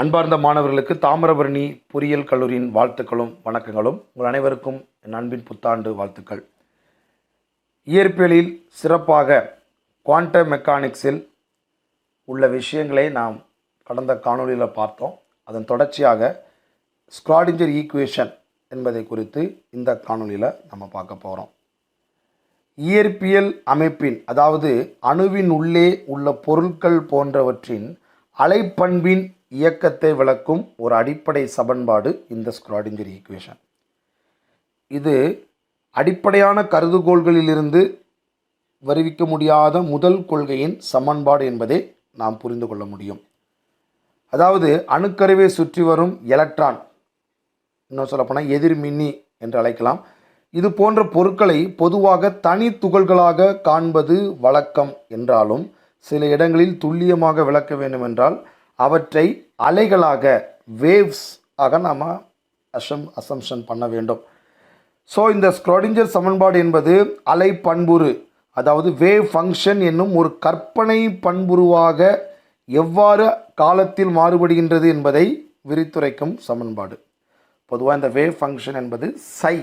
அன்பார்ந்த மாணவர்களுக்கு தாமிரபரணி பொறியியல் கல்லூரியின் வாழ்த்துக்களும் வணக்கங்களும். உங்கள் அனைவருக்கும் என் அன்பின் புத்தாண்டு வாழ்த்துக்கள். இயற்பியலில் சிறப்பாக குவாண்டம் மெக்கானிக்ஸில் உள்ள விஷயங்களை நாம் கடந்த காணொலியில் பார்த்தோம். அதன் தொடர்ச்சியாக ஸ்க்ராடிஞ்சர் ஈக்குவேஷன் என்பதை குறித்து இந்த காணொலியில் நம்ம பார்க்க போகிறோம். இயற்பியல் அமைப்பின், அதாவது அணுவின் உள்ளே உள்ள பொருட்கள் போன்றவற்றின் அலைப்பண்பின் இயக்கத்தை விளக்கும் ஒரு அடிப்படை சமன்பாடு இந்த ஸ்க்ராடிஞ்சர் ஈக்குவேஷன். இது அடிப்படையான கருதுகோள்களிலிருந்து வருவிக்க முடியாத முதல் கொள்கையின் சமன்பாடு என்பதை நாம் புரிந்து கொள்ள முடியும். அதாவது அணுக்கருவை சுற்றி வரும் எலக்ட்ரான், இன்னும் சொல்லப்போனால் எதிர்மின்னி என்று அழைக்கலாம், இது போன்ற பொருட்களை பொதுவாக தனி துகள்களாக காண்பது வழக்கம் என்றாலும் சில இடங்களில் துல்லியமாக விளக்க வேண்டுமென்றால் அவற்றை அலைகளாக, வேவ்ஸ் ஆக நாம் அசம்ஷன் பண்ண வேண்டும். ஸோ இந்த ஸ்க்ராடிஞ்சர் சமன்பாடு என்பது அலை பண்புரு, அதாவது வேவ் ஃபங்க்ஷன் என்னும் ஒரு கற்பனை பண்புருவாக எவ்வாறு காலத்தில் மாறுபடுகின்றது என்பதை விரித்துரைக்கும் சமன்பாடு. பொதுவாக இந்த வேவ் ஃபங்க்ஷன் என்பது சை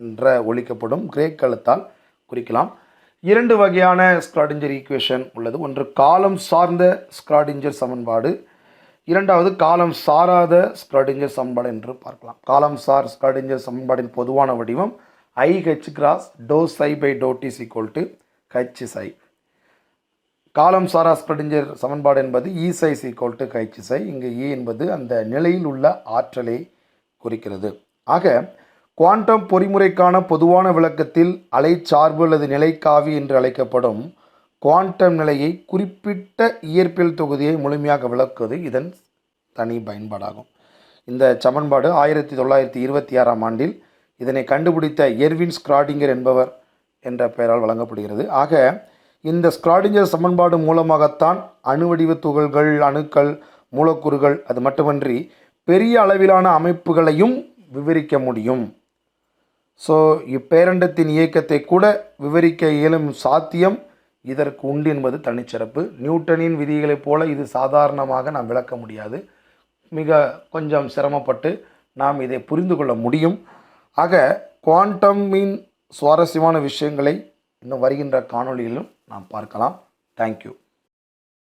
என்ற ஒலிக்கப்படும் கிரேக்க எழுத்தால் குறிக்கலாம். இரண்டு வகையான ஸ்க்ராடிஞ்சர் ஈக்குவேஷன் உள்ளது. ஒன்று காலம் சார்ந்த ஸ்க்ராடிஞ்சர் சமன்பாடு, இரண்டாவது காலம் சாராத ஸ்க்ராடிஞ்சர் சமன்பாடு என்று பார்க்கலாம். காலம் சார் ஸ்க்ராடிஞ்சர் சமன்பாடின் பொதுவான வடிவம் IH கிராஸ் டோ சை பை டோ T equal to H psi. காலம் சாரா ஸ்க்ராடிஞ்சர் சமன்பாடு என்பது E psi equal to H psi. இங்கு E என்பது அந்த நிலையில் உள்ள ஆற்றலை குறிக்கிறது. ஆக குவாண்டம் பொறிமுறைக்கான பொதுவான விளக்கத்தில் அலைச்சார்பு அல்லது நிலைக்காவி என்று அழைக்கப்படும் குவாண்டம் நிலையை குறிப்பிட்ட இயற்பியல் தொகுதியை முழுமையாக விளக்குவது இதன் தனி பயன்பாடாகும். இந்த சமன்பாடு 1926ஆம் ஆண்டில் இதனை கண்டுபிடித்த எர்வின் ஸ்க்ராடிங்கர் என்பவர் என்ற பெயரால் வழங்கப்படுகிறது. ஆக இந்த ஸ்க்ராடிஞ்சர் சமன்பாடு மூலமாகத்தான் அணுவடிவ துகள்கள், அணுக்கள், மூலக்கூறுகள், அது மட்டுமன்றி பெரிய அளவிலான அமைப்புகளையும் விவரிக்க முடியும். ஸோ இப்பேரண்டத்தின் இயக்கத்தை கூட விவரிக்க இயலும் சாத்தியம் இதற்கு உண்டு என்பது தனிச்சிறப்பு. நியூட்டனின் விதிகளைப் போல இது சாதாரணமாக நாம் விளக்க முடியாது. கொஞ்சம் சிரமப்பட்டு நாம் இதை புரிந்து கொள்ள முடியும். ஆக குவாண்டமின் சுவாரஸ்யமான விஷயங்களை இன்னும் வருகின்ற காணொளியிலும் நாம் பார்க்கலாம். தேங்க்யூ.